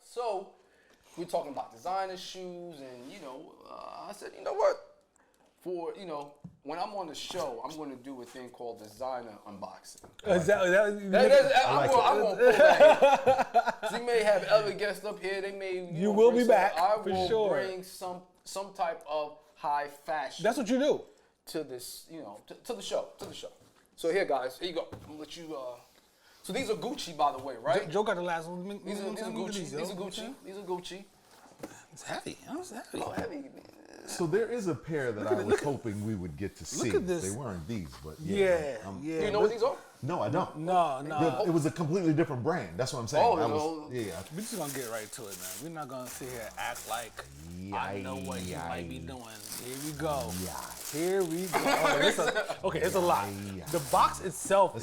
So we're talking about designer shoes, and I said, you know what? For when I'm on the show, I'm going to do a thing called designer unboxing. I'm going to pull that. You may have other guests up here. They may. You will be back. I will bring some type of high fashion. That's what you do. To this, to the show. So here, guys, here you go. I'm gonna let you. So these are Gucci, by the way, right? Joe got the last one. These are Gucci. These are Gucci. It's heavy. It's heavy. Oh, heavy. So there is a pair that I was hoping we would get to see. Look at this. They weren't these, but yeah. Do you know what these are? No, I don't. No. It was a completely different brand. That's what I'm saying. We're just gonna get right to it, man. We're not gonna sit here and act like I know what he might be doing. Here we go. Here we go. It's a lot. The box itself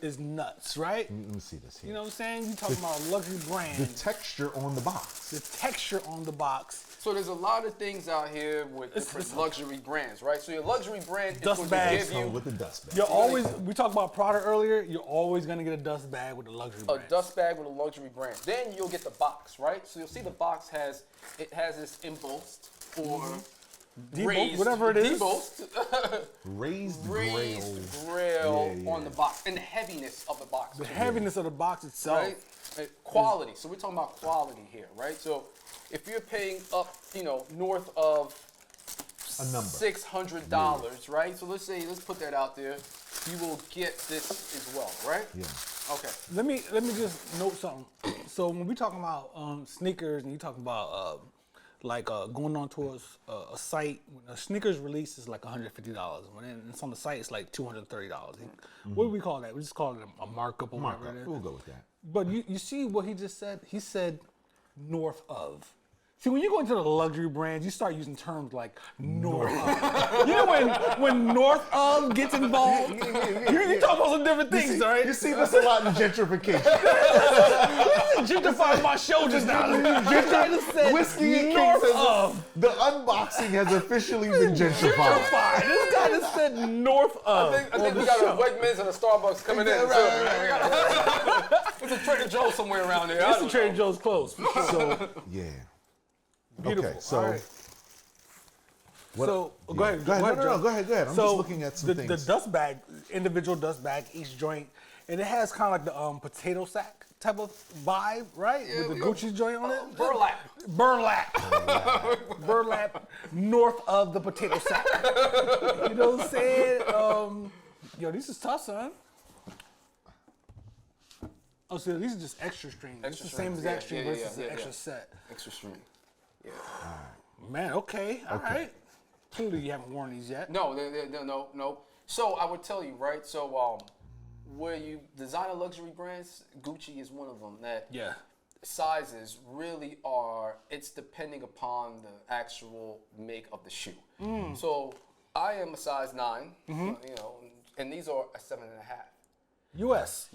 is nuts, right? Let me see this here. You know what I'm saying? You talking about a luxury brand. The texture on the box. So there's a lot of things out here with different luxury brands, right? So your luxury brand is dust going to give you with the dust bag. You're always. We talked about Prada earlier. You're always gonna get a dust bag with a luxury brand. A dust bag with a luxury brand. Then you'll get the box, right? So you'll see the box has this embossed or raised, whatever it is. Raised grail on the box, and the heaviness of the box. The heaviness of the box itself. Right? Quality. So we're talking about quality here, right? So if you're paying up, north of a number $600, right? So let's put that out there. You will get this as well, right? Yeah. Okay. Let me just note something. So when we talking about sneakers, and you talking about going on towards a site, when a sneakers release is like $150. When it's on the site, it's like $230. What do we call that? We just call it a markup or whatever it is. We'll go with that. But you see what he just said? He said north of. See, when you go into the luxury brands, you start using terms like north of. You know when north of gets involved? You talk about some different things, right? You see this a lot in gentrification. Gentrifying my shoulders now. Whiskey and north Kings of. The unboxing has officially been gentrified. This guy just said north of. I think we got a Wegmans and a Starbucks coming in. It's a Trader Joe's somewhere around there. It's a Trader Joe's close. So, yeah. Beautiful. Okay, so. All right. Go ahead. Go ahead. Go ahead. I'm just looking at some things. The dust bag, individual dust bag, each joint, and it has kind of like the potato sack type of vibe, right? Yeah, with the Gucci joint on it. Burlap. North of the potato sack. You know what I'm saying? This is tough, son. Oh, so these are just extra string. It's the same exact string versus the extra set. Extra string. Yeah. Man, okay. All right. Clearly you haven't worn these yet. No. So I would tell you, right? So where you design luxury brands, Gucci is one of them. That sizes really are. It's depending upon the actual make of the shoe. So I am a size 9. And these are a 7.5. U.S.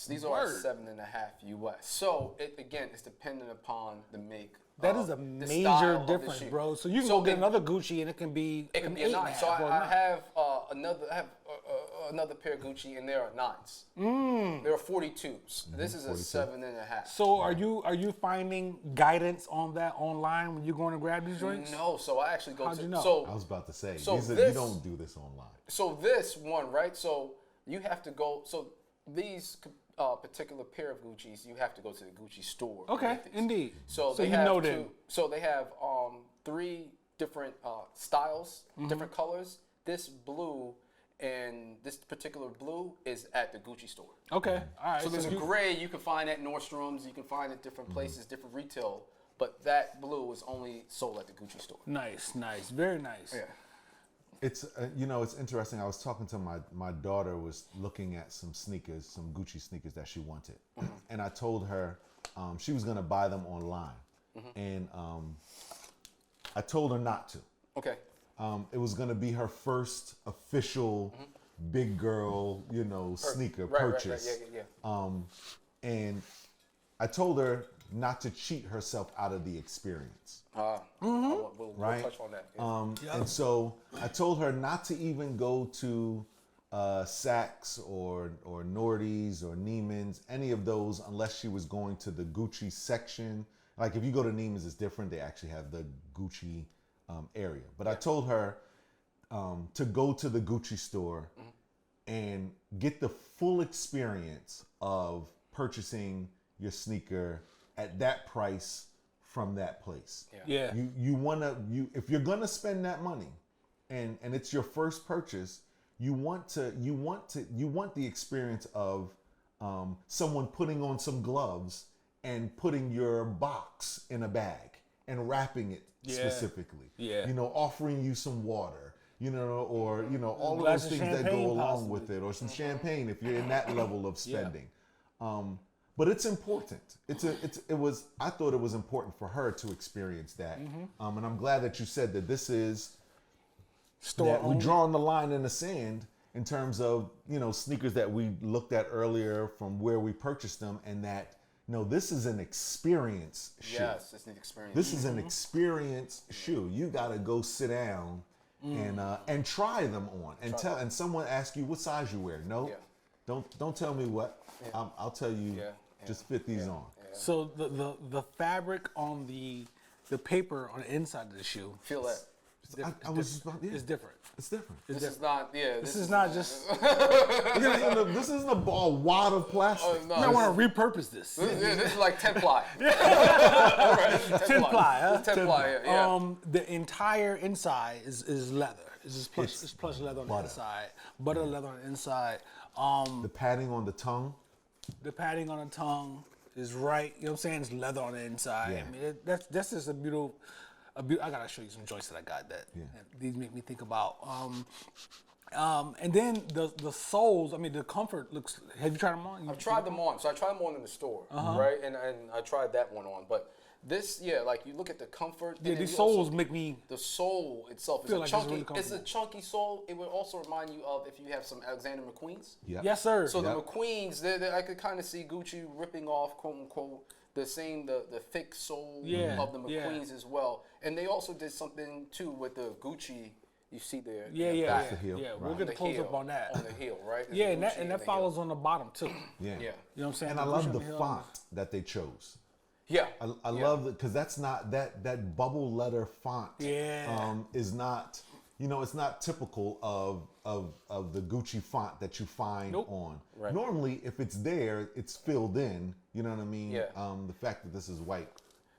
These are a 7.5 U.S. So it's dependent upon the make. That is a major difference, bro. So you can go get another Gucci and it can be a 9. So I have another pair of Gucci and there are 9s. There are 42s. This is a 7.5. So are you finding guidance on that online when you're going to grab these joints? No. So I actually go How'd to. you know? So I was about to say, you don't do this online. So this one, right? So you have to go. So these particular pair of Gucci's, you have to go to the Gucci store. Okay, indeed. So they have 3 different styles, different colors. This blue and this particular blue is at the Gucci store. Okay, all right. So there's a gray you can find at Nordstrom's, you can find at different places, different retail, but that blue is only sold at the Gucci store. Nice, very nice. Yeah. It's it's interesting. I was talking to my daughter was looking at some sneakers, some Gucci sneakers that she wanted, and I told her she was gonna buy them online, and I told her not to. Okay. It was gonna be her first official big girl, sneaker purchase. Right. And I told her not to cheat herself out of the experience. We'll touch on that. And so I told her not to even go to Saks or Nordy's or Neiman's, any of those, unless she was going to the Gucci section. Like if you go to Neiman's, it's different. They actually have the Gucci area. But I told her to go to the Gucci store and get the full experience of purchasing your sneaker at that price from that place. Yeah. If you're gonna spend that money, and it's your first purchase, you want the experience of someone putting on some gloves and putting your box in a bag and wrapping it specifically. Yeah. Offering you some water, or all of Glass those of things that go champagne, along possibly. with it, or some champagne if you're in that level of spending. But it's important. I thought it was important for her to experience that. And I'm glad that you said that this is that we're drawing the line in the sand in terms of, sneakers that we looked at earlier from where we purchased them, and that, this is an experience shoe. Yes, it's an experience. This is an experience shoe. You got to go sit down and try them on and someone asks you what size you wear. No, don't tell me what. I'll tell you. Just fit these on. So the fabric on the paper on the inside of the shoe. Feel that. It's different. It's different. This is not. This is not just. This isn't a wad of plastic. I want to repurpose this. This is like 10-ply. 10-ply, huh? 10-ply, yeah. The entire inside is leather. It's plush leather on the inside, butter leather on the inside. The padding on the tongue. The padding on the tongue is right. You know what I'm saying? It's leather on the inside. Yeah. I mean, that's just a beautiful. I gotta show you some joints that I got that these make me think about. And then the soles. I mean, the comfort looks. Have you tried them on? I've tried them on. So I tried them on in the store, right? And I tried that one on. But this, like you look at the comfort. Yeah, and these you soles also, make me. The sole itself is feel a like it's chunky. really It's a chunky sole. It would also remind you of if you have some Alexander McQueen's. Yeah. Yes, sir. So the McQueen's, I could kind of see Gucci ripping off, quote unquote, the thick sole of the McQueen's as well. And they also did something too with the Gucci. You see there. Yeah. the heel, We'll right. get a close up on that. On the heel, right? Yeah, and that follows on the bottom too. Yeah. Yeah. You know what I'm saying? And I The love Gucci the on heel. font that they chose. Yeah. I love it because that's not that bubble letter font. Yeah. Is not, it's not typical of the Gucci font that you find on. Right. Normally, if it's there, it's filled in. You know what I mean? Yeah. The fact that this is white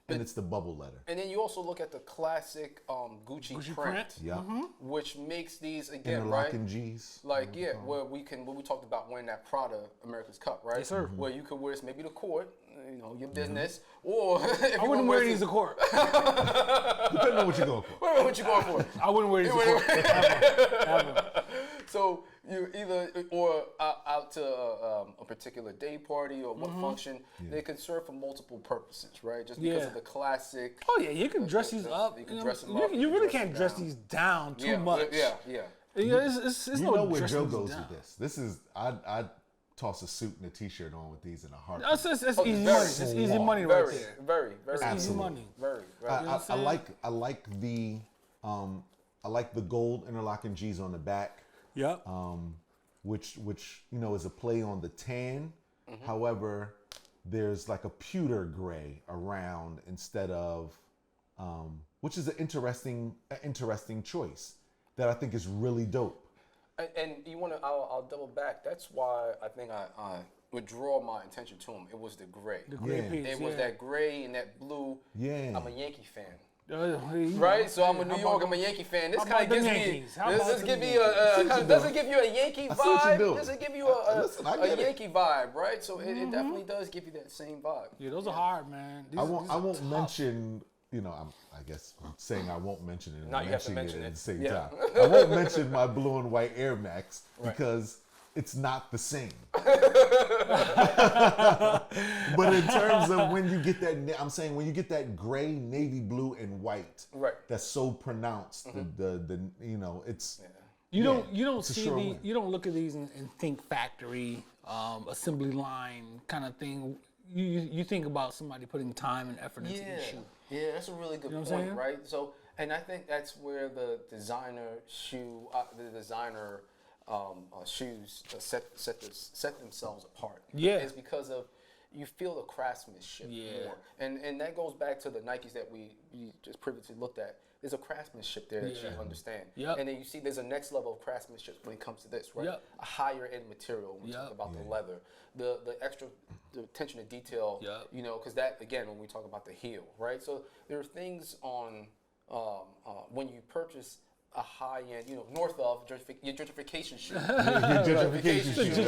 and it's the bubble letter. And then you also look at the classic Gucci print. Yeah. Which makes these again, Interlocking right? G's. Like where we talked about wearing that Prada America's Cup, right? Yes, sir. Where you could wear this maybe to court, your business, or if I wouldn't wear these to court. Depending on what you're going for. What you going for? I wouldn't wear these to court. Ever. So you either or out to a particular day party or what function, they can serve for multiple purposes, right? Just because of the classic. Oh yeah, you can dress these up. You can dress them up. You really can't dress these down too much. Yeah. It's You no know where dressing Joe these goes down. with this. This is I toss a suit and a t-shirt on with these in a heartbeat. That's easy very money. That's easy money right Very, there. very, very. Easy Absolutely. money. Very. I like the gold interlocking G's on the back, Yep. which is a play on the tan. However, there's like a pewter gray around instead of, which is an interesting choice that I think is really dope. And you want to? I'll double back. That's why I think I would draw my attention to him. It was the gray. The gray Yeah. piece. It was that gray and that blue. Yeah. I'm a Yankee fan. Right, So I'm a New York. I'm a Yankee fan. This how kind of about gives them me. Yankees? How about This them give me Yankees? does it give you a Yankee I see what you're vibe? doing. Does it give you Listen, I a get it. Yankee vibe, right? So it definitely does give you that same vibe. Yeah, those are hard, man. These I are won't tough. mention. I guess I'm saying I won't mention it. No, you have to mentioning mention at it. the same Yeah. time. I won't mention my blue and white Air Max because it's not the same. But in terms of when you get that, I'm saying when you get that gray, navy blue, and white, Right. that's so pronounced. It's You don't it's a see sure the win. you don't look at these and think factory, assembly line kind of thing. You think about somebody putting time and effort into the shoe. Yeah, that's a really good know what I'm point, saying? right? So, and I think that's where the designer shoe, the designer shoes set themselves apart. Yeah. It's because of you feel the craftsmanship more, and that goes back to the Nikes that we just previously looked at. There's a craftsmanship there that you understand, and then you see there's a next level of craftsmanship when it comes to this, right? A higher end material. When we talk about the leather, the extra the attention to detail, you know, because that again when we talk about the heel, right? So there are things on when you purchase a high-end, you know, north of your gentrification shoe.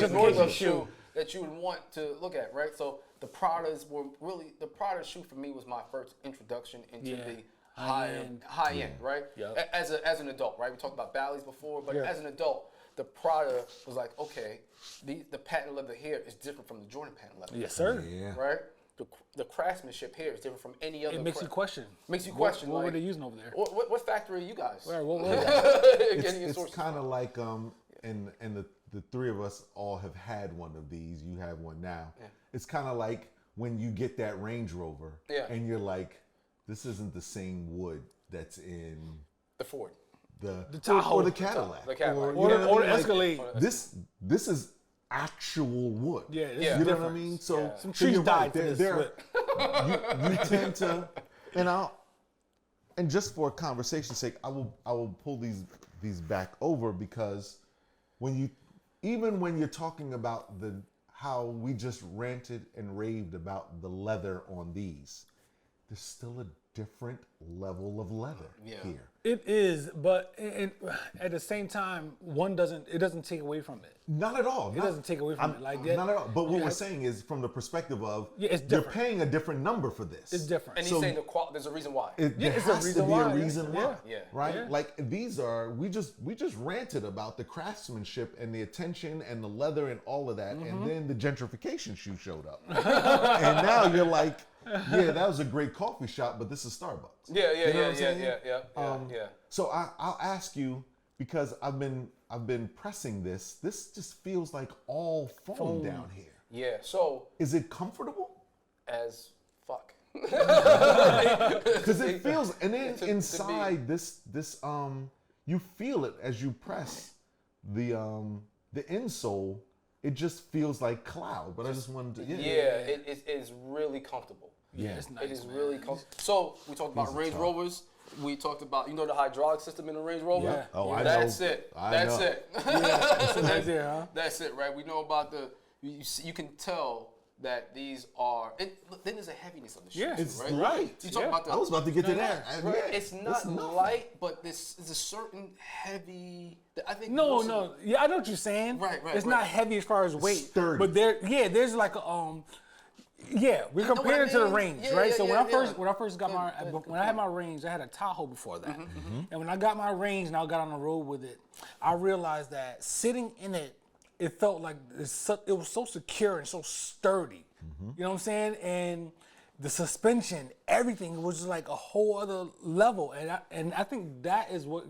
North of shoe that you would want to look at, right? So the Pradas were really, the Prada shoe for me was my first introduction into the high end, right? As an adult, right? We talked about Bally's before, but as an adult, the Prada was like, okay, the patent leather here is different from the Jordan patent leather. Yes, sir. Right? The craftsmanship here is different from any other. It makes you question. Makes you question. What like, were they using over there? What factory are you guys? What was that? It's kind of like and the three of us all have had one of these. You have one now. It's kind of like when you get that Range Rover and you're like, this isn't the same wood that's in the Ford, the Tahoe, or the Cadillac, or the Escalade. This is actual wood. Yeah, you know what I mean. So some trees died for this. You tend to, and just for conversation's sake, I will pull these back over because when you're talking about how we just ranted and raved about the leather on these, there's still a different level of leather here. It is, but at the same time, it doesn't take away from it. Not at all. It doesn't take away from it. Like that. Not at all. But what we're saying is from the perspective of it's you're different. paying a different number for this. It's different. And he's saying there's a reason why. There has to be a reason why. Right? Yeah. Like these are we just ranted about the craftsmanship and the attention and the leather and all of that, and then the gentrification shoe showed up. And now you're like, yeah, that was a great coffee shop, but this is Starbucks. Yeah. So I'll ask you, because I've been pressing this. This just feels like all foam down here. Yeah. So is it comfortable? As fuck. Because it feels, and then inside this you feel it as you press the insole. It just feels like cloud. But I just wanted to. It is really comfortable. Yeah, it's nice, it is really comfortable. So we talked about Range Rovers. We talked about the hydraulic system in the Range Rover. Yeah. Oh, I know. That's it. That's it. That's it, right? We know about you can tell that these are. Then there's a heaviness of the shoes, it's right? light. You talk about I was about to get to that. Right? It's not light, but this is a certain heavy. I think. No. Yeah, I know what you're saying. Right. It's not heavy as far as weight. Sturdy. But there's like a we're comparing it to the Range, right? So when I first got when I had my Range, I had a Tahoe before that. And when I got my Range and I got on the road with it, I realized that sitting in it, it felt like it was so secure and so sturdy. You know what I'm saying? And the suspension, everything was just like a whole other level. And I think that is what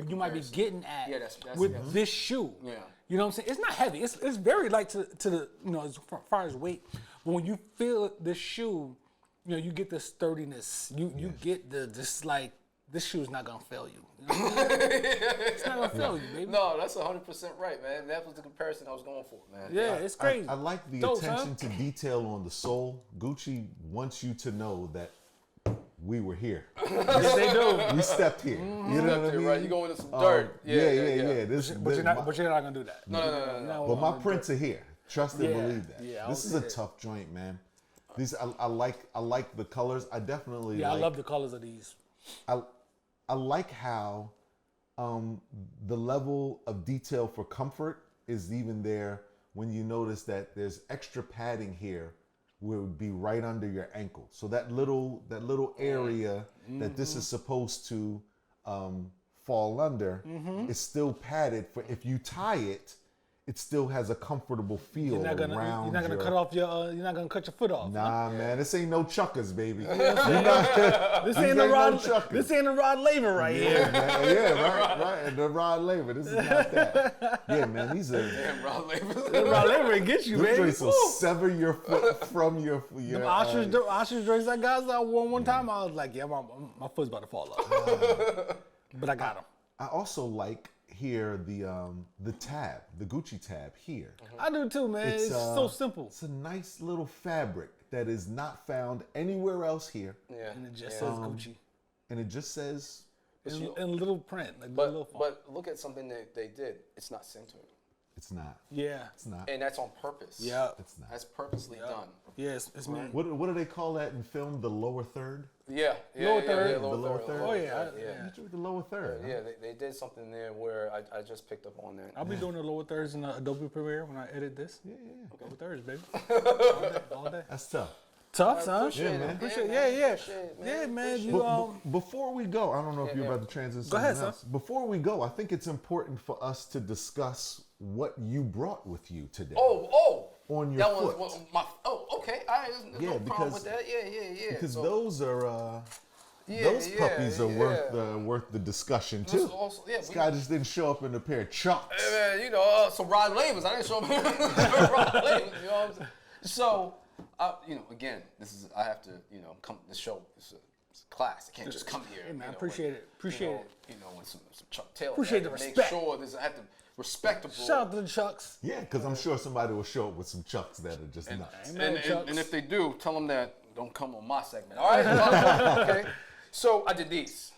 you might be getting at with this shoe. Yeah. You know what I'm saying? It's not heavy. It's very light to the as far as weight. But when you feel this shoe, you get the sturdiness. You get this shoe is not gonna fail you. It's not gonna fail you, baby. No, that's 100% right, man. That was the comparison I was going for, man. Yeah, it's crazy. I like the attention to detail on the sole. Gucci wants you to know that we were here. Yes, they do. We stepped here. You know what I mean? Right, you going into some dirt. Yeah. But you're not gonna do that. No. But my prints are here. Trust and believe that. Yeah, this is a tough joint, man. These I like the colors. I definitely I love the colors of these. I like how the level of detail for comfort is even there when you notice that there's extra padding here where it would be right under your ankle. So that little area that this is supposed to fall under is still padded for if you tie it. It still has a comfortable feel You're not gonna cut off your. You're not gonna cut your foot off. Nah, man, this ain't no chuckers, baby. This ain't a Rod Laver right here. Man. Yeah, right. And the Rod Laver. This is not that. Yeah, man, these are. Damn, Rod Laver. Rod Laver and get you, This baby. joints will sever your foot from your. The ostrich joints I wore one time. I was like, yeah, my foot's about to fall off. But I got them. I also like here the tab, the Gucci tab here. I do too, man. It's so simple. It's a nice little fabric that is not found anywhere else here. Yeah. And it just says Gucci. And it just says, In little print, like But little font. but look at something that they did. It's not centered, it's not. Yeah. It's not. and that's on purpose. Yeah. It's not. That's purposely done. Yeah, it's me. What do they call that in film? The lower third? Yeah. Lower third. Yeah, The lower third? Oh, yeah. Yeah. You drew the lower third. Yeah, they did something there where I just picked up on that. I'll be doing the lower thirds in Adobe Premiere when I edit this. Yeah. Lower thirds, baby. All day. That's tough. Tough, son. Appreciate man. it. Appreciate it. Yeah, Yeah. appreciate it, man. Yeah, man. Appreciate You But before we go, I don't know if you're about to transition. Go ahead, something else. Before we go, I think it's important for us to discuss what you brought with you today. Oh. On your that foot. was my. Oh, okay. All right. There's Yeah, no problem because- with that. Yeah. Because So, those are yeah, those yeah, puppies are yeah. worth the discussion This too. is also- yeah, this we- guy just didn't show up in a pair of chucks. Hey, man, you know, some Rod Lavers. I didn't show up. Rod Lavers, you know what I'm saying? So, again, I have to, come to the show. It's a class. I can't just come here. Hey, man, you know, appreciate it. Appreciate it. With some Chuck Taylor. Appreciate the Make respect. sure I have to respectable. Shout out to the Chucks. Yeah, because I'm sure somebody will show up with some chucks that are just nuts. Amen, Chucks. And if they do, tell them that don't come on my segment. All right. Okay. So I did these.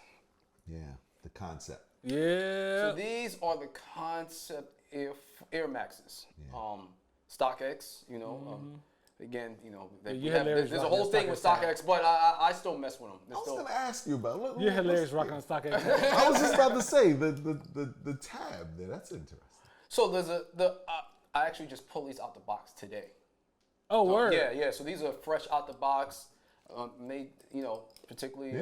Yeah, the concept. Yeah. So these are the concept Air Maxes. StockX, again, there's a whole thing with StockX, but I still mess with them. I was going to ask you about. Look, You're hilarious rocking a StockX. I was just about to say the tab there. That's interesting. So there's I actually just pulled these out the box today. Oh, word. Yeah. So these are fresh out the box, made, particularly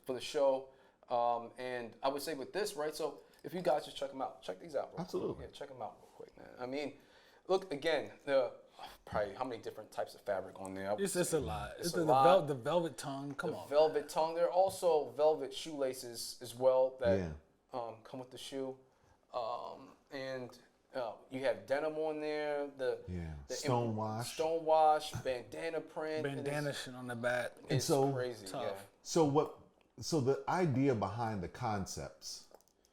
for the show. And I would say with this, right? So if you guys just check them out, check these out. Real Absolutely. Quick. Yeah, check them out real quick, man. I mean, look again. Probably how many different types of fabric on there? It's a lot. It's a the lot. the velvet tongue. Come on. Velvet tongue. There are also velvet shoelaces as well that come with the shoe. And you have denim on there. The stonewash, bandana print. Bandana shit on the back. It's so crazy. tough. Yeah. So the idea behind the concepts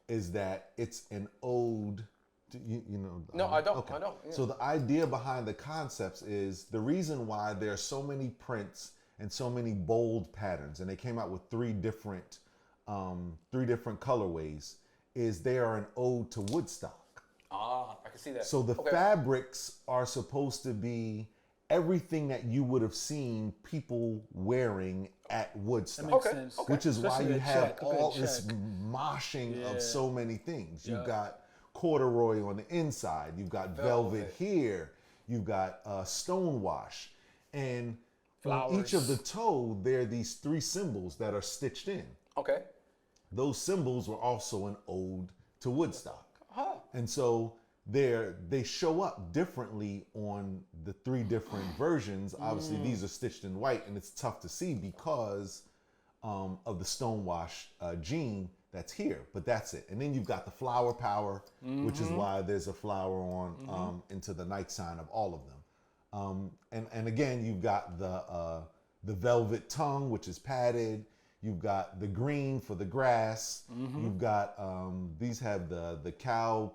is that it's an ode to, No, I don't. Okay. I don't. Yeah. So the idea behind the concepts is the reason why there are so many prints and so many bold patterns, and they came out with three different colorways, is they are an ode to Woodstock. I can see that. So the Okay. fabrics are supposed to be everything that you would have seen people wearing at Woodstock. Makes Okay. sense. Which is why Especially you the have check. Look at all the this check. moshing Yeah. of so many things. You've Yeah. got corduroy on the inside. You've got velvet here. You've got stonewash. And on each of the toe, there are these three symbols that are stitched in. Okay. Those symbols were also an ode to Woodstock. Huh. And so they show up differently on the three different versions. Obviously, these are stitched in white, and it's tough to see because of the stonewash gene that's here. But that's it. And then you've got the flower power, which is why there's a flower on into the night sign of all of them. And again, you've got the velvet tongue, which is padded. You've got the green for the grass. You've got these have the cow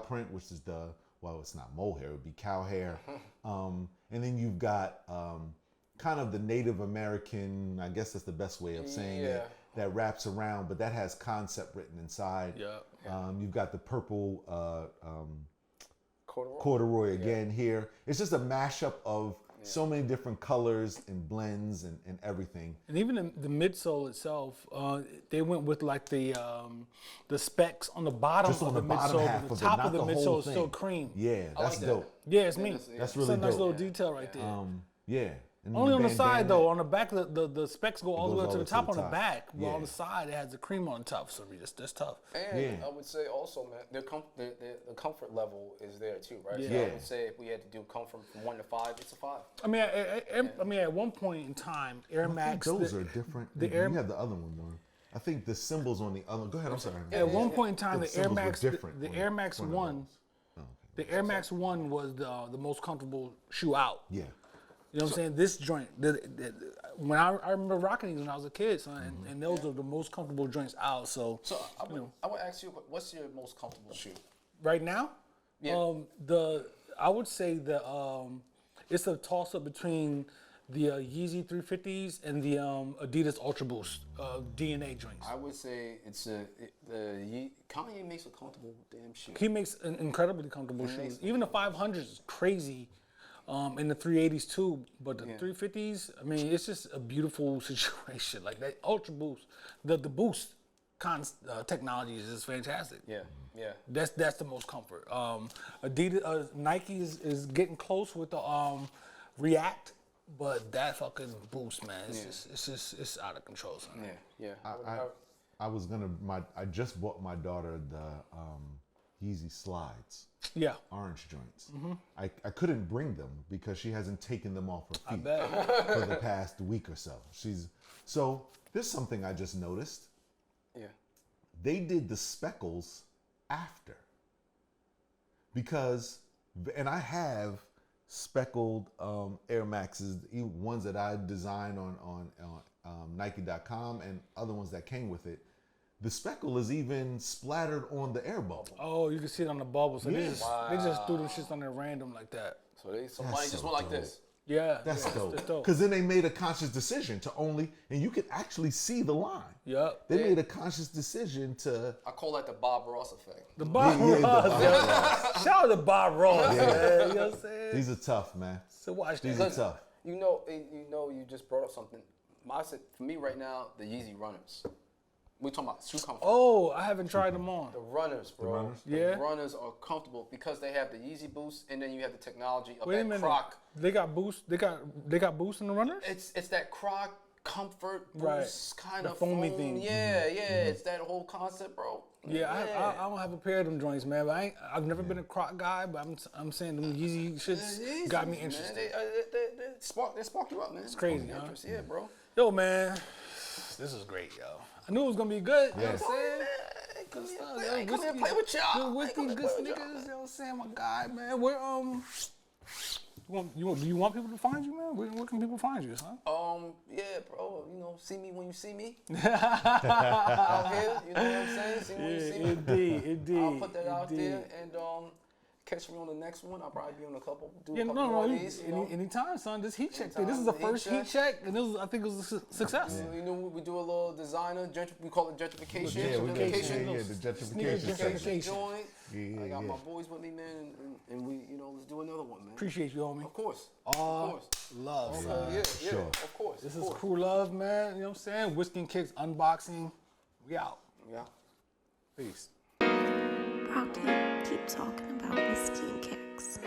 print, which is it's not mohair, it would be cow hair. And then you've got kind of the Native American, I guess that's the best way of saying it, that wraps around, but that has concept written inside. You've got the purple corduroy again here. It's just a mashup of so many different colors and blends and everything. And even the midsole itself, they went with like the specks on the bottom Just of on the the bottom midsole, half but the of it, top not of the the whole midsole is thing. still cream. Yeah, that's like that. dope. Yeah, it's me. That's It's really a nice dope. little detail right there. Yeah. And Only on the bandana. side though. On the back, the specs go all the goes way up all to the the top to on the the top. back. But Yeah. on the side, it has the cream on top. So that's tough. And I would say also, man, the comfort level is there too, right? So Yeah. I would say if we had to do comfort from 1 to 5, it's a 5. I mean, at one point in time, Air Max. Those are different. the you Air- have the other one. I think the symbols on the other. Go ahead. I'm sorry. At one point in time, The the Air symbols were Max, different the on Air Max one of 1, the Air Max 1 was the most comfortable shoe out. Yeah. You know what I'm saying? This joint, when I remember rocking these when I was a kid, son, and those are the most comfortable joints out. So I would ask you, what's your most comfortable shoe? right now, Yeah. I would say it's a toss up between the Yeezy 350s and the Adidas Ultra Boost DNA joints. I would say it's Kanye makes a comfortable damn shoe. He makes an incredibly comfortable shoes. Even the 500s is crazy, and the 380s too. But the 350s, I mean, it's just a beautiful situation. Like that Ultra Boost, the Boost technology is just fantastic. Yeah, yeah. That's the most comfort. Adidas, Nike is getting close with the React, but that fucking Boost, man, it's out of control, son. Yeah, yeah. I just bought my daughter the Yeezy slides. Yeah. Orange joints. I couldn't bring them because she hasn't taken them off her feet bet. for the past week or so. So there's something I just noticed. Yeah. They did the speckles after. And I have speckled Air Maxes, ones that I designed on Nike.com and other ones that came with it. The speckle is even splattered on the air bubble. Oh, you can see it on the bubble. So they just Wow. threw them shits on there random like that. So somebody just went like this. Yeah. That's yeah, dope. Because then they made a conscious decision to and you could actually see the line. Yep. They made a conscious decision to. I call that the Bob Ross effect. The Bob Ross. Shout out to Bob Ross, man. You know what I'm saying? These are tough, man. So watch These that. are tough. You just brought up something. For me right now, the Yeezy runners. We're talking about shoe comfort. Oh, I haven't tried them on. The runners, bro. runners? Yeah. The runners are comfortable because they have the Yeezy Boost, and then you have the technology of Wait a that minute. Croc. They got boost. They got boost in the runners. It's that Croc comfort Right. boost kind The of foamy foam. thing. Yeah, it's that whole concept, bro. Yeah, I don't have a pair of them joints, man. But I've never been a Croc guy, but I'm saying them Yeezy shits got me interested. Man. They spark you up, man. It's crazy, huh? Yeah, bro. Yo, man, this is great, yo. I knew it was gonna be good. You know Yes. what I'm saying? Come Good here, stuff, man. yo. Come here and play with y'all. Good whiskey, Come here, good play with y'all, sneakers. You know what I'm saying, my guy, man. Where do you want people to find you, man? Where can people find you, son? Yeah, bro. See me when you see me. Out here, you know what I'm saying? See me when you see me. Indeed. I'll put that out there and catch me on the next one. I'll probably be on a couple. Do a Yeah, couple more no. of these. Anytime, son. This heat check thing. Anytime, This is the heat first heat check, and I think it was a success. We do a little designer. We call it gentrification. Yeah, the Sneaker gentrification section. gentrification. Joint. Yeah, I got yeah. my boys with me, man, and we, let's do another one, man. Appreciate you, homie. Of course. Love. Oh, son. yeah, sure. of course. This is Crew Love, man. You know what I'm saying? Whiskey and Kicks unboxing. We out. Yeah. Peace. Brockton, keep talking about whiskey and kicks.